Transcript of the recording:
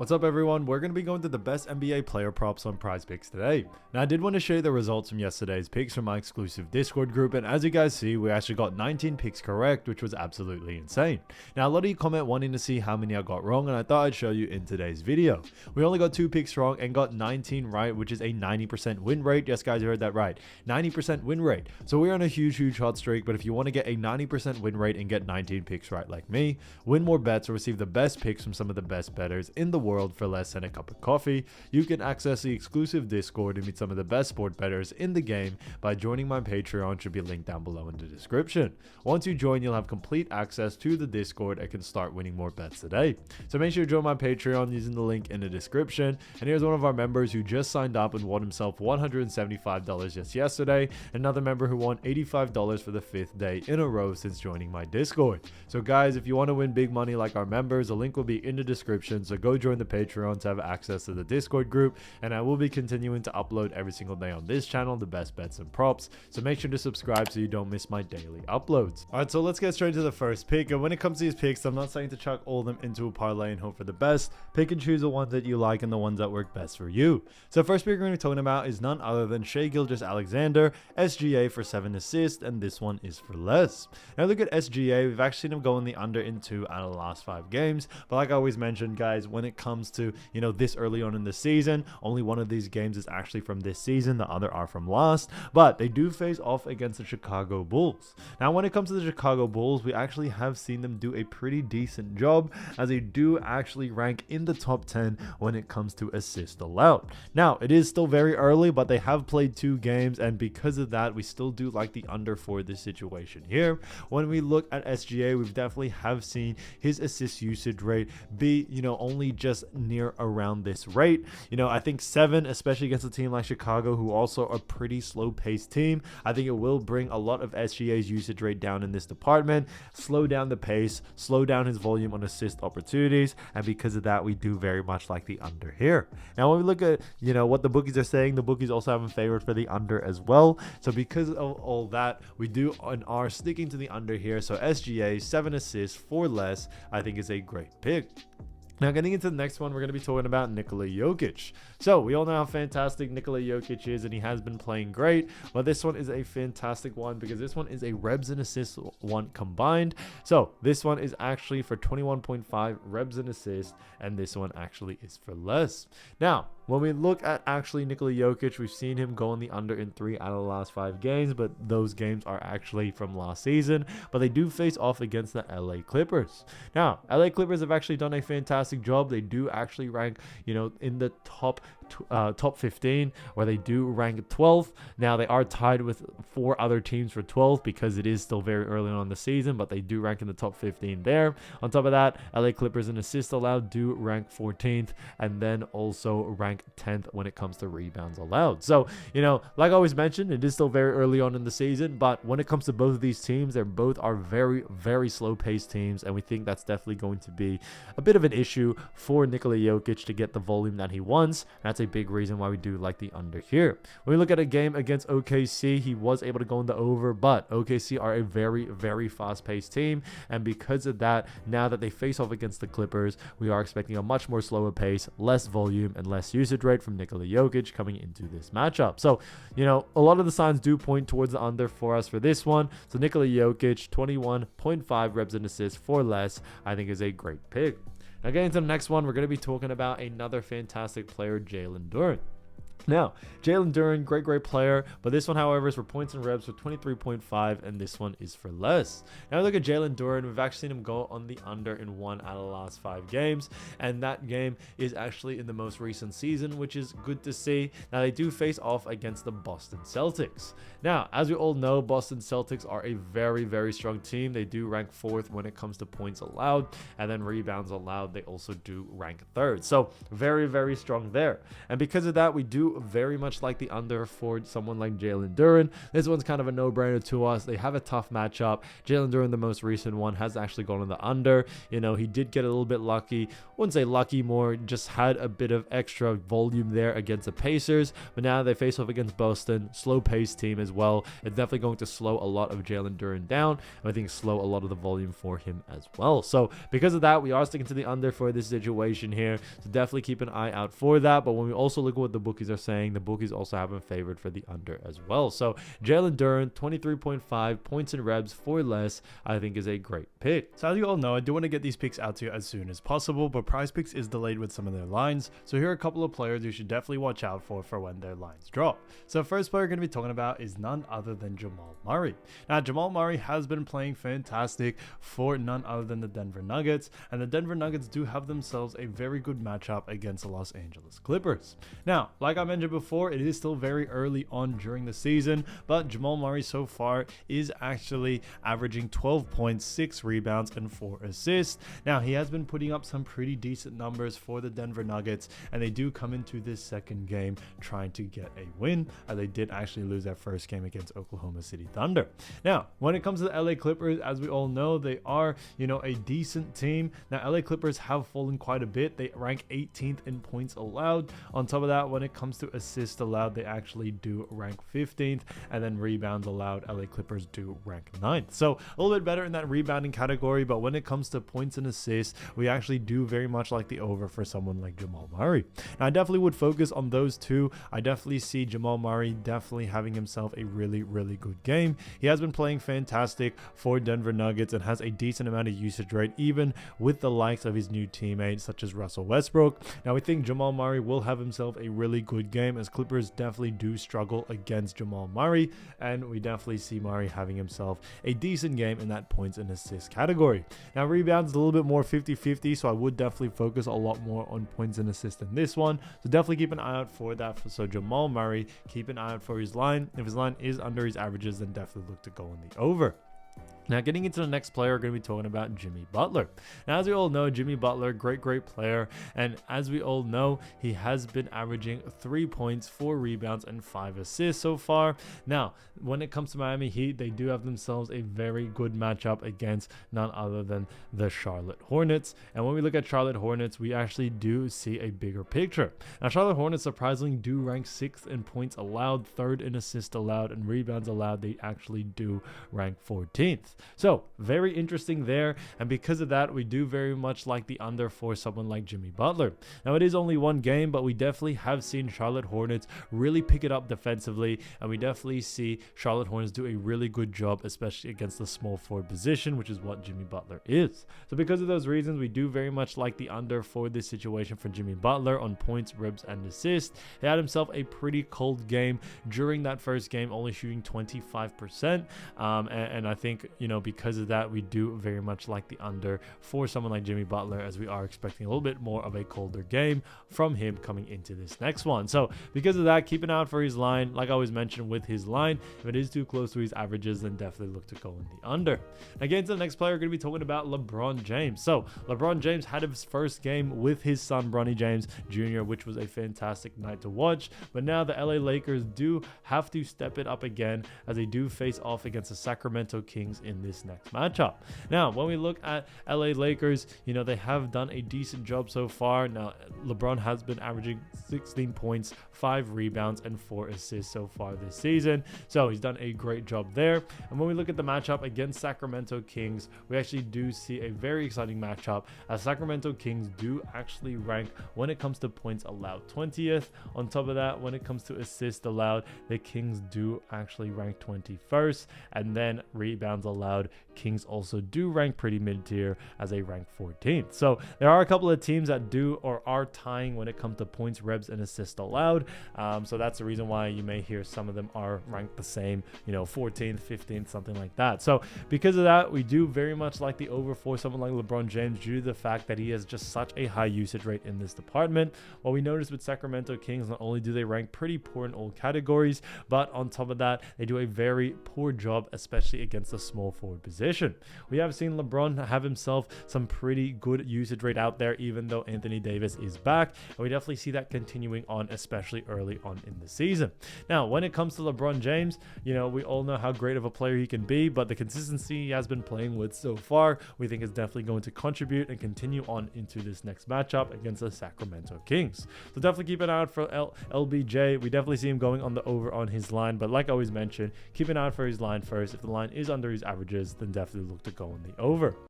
What's up everyone, we're going to be going to the best NBA player props on Prizepicks today. Now I did want to show you the results from yesterday's picks from my exclusive Discord group, and as you guys see, we actually got 19 picks correct, which was absolutely insane. Now a lot of you comment wanting to see how many I got wrong, and I thought I'd show you in today's video. We only got 2 picks wrong and got 19 right, which is a 90% win rate. Yes guys, you heard that right, 90% win rate. So we're on a huge hot streak, but if you want to get a 90% win rate and get 19 picks right like me, win more bets or receive the best picks from some of the best bettors in the world for less than a cup of coffee, you can access the exclusive Discord and meet some of the best sport bettors in the game by joining my Patreon. Should be linked down below in the description. Once you join, you'll have complete access to the Discord and can start winning more bets today. So make sure you join my Patreon using the link in the description. And here's one of our members who just signed up and won himself $175 just yesterday. Another member who won $85 for the 5th day in a row since joining my Discord. So guys, if you want to win big money like our members, the link will be in the description. So go join the Patreon to have access to the Discord group, and I will be continuing to upload every single day on this channel the best bets and props, so make sure to subscribe so you don't miss my daily uploads. Alright, so let's get straight to the first pick. And when it comes to these picks, I'm not saying to chuck all of them into a parlay and hope for the best. Pick and choose the ones that you like and the ones that work best for you. So first pick we're going to be talking about is none other than Shai Gilgeous-Alexander, SGA for 7 assists, and this one is for less. Now look at SGA, we've actually seen him go in the under in 2 out of the last 5 games, but like I always mentioned guys, when it comes to this early on in the season, only one of these games is actually from this season, the other are from last, but they do face off against the Chicago Bulls. Now when it comes to the Chicago Bulls, we actually have seen them do a pretty decent job, as they do actually rank in the top 10 when it comes to assists allowed. Now it is still very early, but they have played 2 games, and because of that we still do like the under for this situation here. When we look at SGA, we've definitely have seen his assist usage rate be only just near around this rate. I think 7, especially against a team like Chicago, who also are a pretty slow paced team, I think it will bring a lot of SGA's usage rate down in this department, slow down the pace, slow down his volume on assist opportunities, and because of that we do very much like the under here. Now when we look at what the bookies are saying, the bookies also have him favored for the under as well. So because of all that, we do and are sticking to the under here. So SGA 7 assists for less, I think is a great pick. Now getting into the next one, we're going to be talking about Nikola Jokic. So we all know how fantastic Nikola Jokic is, and he has been playing great, but this one is a fantastic one because this one is a rebs and assists one combined. So this one is actually for 21.5 rebs and assists, and this one actually is for less. Now when we look at actually Nikola Jokic, we've seen him go on the under in 3 out of the last 5 games, but those games are actually from last season, but they do face off against the LA Clippers. Now LA Clippers have actually done a fantastic job. They do actually rank in the top 15, where they do rank 12th. Now they are tied with 4 other teams for 12th because it is still very early on in the season, but they do rank in the top 15 there. On top of that, LA Clippers in assists allowed do rank 14th, and then also rank 10th when it comes to rebounds allowed. So like I always mentioned, it is still very early on in the season, but when it comes to both of these teams, they're both are very slow paced teams, and we think that's definitely going to be a bit of an issue for Nikola Jokic to get the volume that he wants. That's a big reason why we do like the under here. When we look at a game against OKC, he was able to go in the over, but OKC are a very fast-paced team, and because of that, now that they face off against the Clippers, we are expecting a much more slower pace, less volume, and less usage rate from Nikola Jokic coming into this matchup. So a lot of the signs do point towards the under for us for this one. So Nikola Jokic 21.5 reps and assists for less, I think is a great pick. Now getting to the next one, we're going to be talking about another fantastic player, Jalen Duren. Now, Jalen Duren, great player, but this one, however, is for points and reps for 23.5, and this one is for less. Now, look at Jalen Duren. We've actually seen him go on the under in 1 out of the last 5 games, and that game is actually in the most recent season, which is good to see. Now, they do face off against the Boston Celtics. Now, as we all know, Boston Celtics are a very strong team. They do rank 4th when it comes to points allowed, and then rebounds allowed, they also do rank 3rd. So, very strong there. And because of that, we do do very much like the under for someone like Jalen Duren. This one's kind of a no-brainer to us. They have a tough matchup. Jalen Duren, the most recent one, has actually gone on the under. He did get a little bit lucky. Wouldn't say lucky, more just had a bit of extra volume there against the Pacers. But now they face off against Boston, slow-paced team as well. It's definitely going to slow a lot of Jalen Duren down. And I think slow a lot of the volume for him as well. So because of that, we are sticking to the under for this situation here. So definitely keep an eye out for that. But when we also look at what the bookies are saying, the bookies also have him favored for the under as well. So Jalen Duren, 23.5 points and rebs for less, I think is a great pick. So as you all know, I do want to get these picks out to you as soon as possible, but Prizepicks is delayed with some of their lines. So here are a couple of players you should definitely watch out for when their lines drop. So first player we're going to be talking about is none other than Jamal Murray. Now Jamal Murray has been playing fantastic for none other than the Denver Nuggets, and the Denver Nuggets do have themselves a very good matchup against the Los Angeles Clippers. Now, like I mentioned before, it is still very early on during the season, but Jamal Murray so far is actually averaging 12 points, 6 rebounds, and 4 assists. Now, he has been putting up some pretty decent numbers for the Denver Nuggets, and they do come into this second game trying to get a win, as they did actually lose their first game against Oklahoma City Thunder. Now, when it comes to the LA Clippers, as we all know, they are, a decent team. Now, LA Clippers have fallen quite a bit. They rank 18th in points allowed. On top of that, when it comes to assists allowed, they actually do rank 15th, and then rebounds allowed, LA Clippers do rank 9th. So a little bit better in that rebounding category, but when it comes to points and assists, we actually do very much like the over for someone like Jamal Murray. Now, I definitely would focus on those two. I definitely see Jamal Murray definitely having himself a really, really good game. He has been playing fantastic for Denver Nuggets and has a decent amount of usage rate, even with the likes of his new teammates such as Russell Westbrook. Now, we think Jamal Murray will have himself a really good game, as Clippers definitely do struggle against Jamal Murray, and we definitely see Murray having himself a decent game in that points and assists category. Now, rebounds a little bit more 50-50, so I would definitely focus a lot more on points and assists in this one. So definitely keep an eye out for that. So Jamal Murray, keep an eye out for his line. If his line is under his averages, then definitely look to go in the over. Now, getting into the next player, we're going to be talking about Jimmy Butler. Now, as we all know, Jimmy Butler, great player. And as we all know, he has been averaging 3 points, 4 rebounds, and 5 assists so far. Now, when it comes to Miami Heat, they do have themselves a very good matchup against none other than the Charlotte Hornets. And when we look at Charlotte Hornets, we actually do see a bigger picture. Now, Charlotte Hornets surprisingly do rank 6th in points allowed, 3rd in assists allowed, and rebounds allowed. They actually do rank 14th. So very interesting there, and because of that, we do very much like the under for someone like Jimmy Butler. Now, it is only one game, but we definitely have seen Charlotte Hornets really pick it up defensively, and we definitely see Charlotte Hornets do a really good job, especially against the small forward position, which is what Jimmy Butler is. So because of those reasons, we do very much like the under for this situation for Jimmy Butler on points, ribs, and assists. He had himself a pretty cold game during that first game, only shooting 25%, and I think, because of that, we do very much like the under for someone like Jimmy Butler, as we are expecting a little bit more of a colder game from him coming into this next one. So because of that, keep an eye out for his line. Like I always mentioned with his line, if it is too close to his averages, then definitely look to go in the under. Again, to the next player, we're going to be talking about LeBron James. So LeBron James had his first game with his son, Bronny James Jr., which was a fantastic night to watch. But now the LA Lakers do have to step it up again, as they do face off against the Sacramento Kings in this next matchup. Now, when we look at LA Lakers, they have done a decent job so far. Now, LeBron has been averaging 16 points, 5 rebounds, and 4 assists so far this season. So he's done a great job there. And when we look at the matchup against Sacramento Kings, we actually do see a very exciting matchup, as Sacramento Kings do actually rank, when it comes to points allowed, 20th. On top of that, when it comes to assists allowed, the Kings do actually rank 21st, and then rebounds allowed, Kings also do rank pretty mid-tier, as they rank 14th. So there are a couple of teams that do or are tying when it comes to points, rebs, and assists allowed. So that's the reason why you may hear some of them are ranked the same, 14th, 15th, something like that. So because of that, we do very much like the over for someone like LeBron James, due to the fact that he has just such a high usage rate in this department. What we noticed with Sacramento Kings, not only do they rank pretty poor in all categories, but on top of that, they do a very poor job, especially against the small small forward position. We have seen LeBron have himself some pretty good usage rate out there, even though Anthony Davis is back, and we definitely see that continuing on, especially early on in the season. Now, when it comes to LeBron James, we all know how great of a player he can be, but the consistency he has been playing with so far, we think is definitely going to contribute and continue on into this next matchup against the Sacramento Kings. So definitely keep an eye out for LBJ. We definitely see him going on the over on his line, but like I always mentioned, keep an eye out for his line first. If the line is under his averages, then definitely look to go on the over.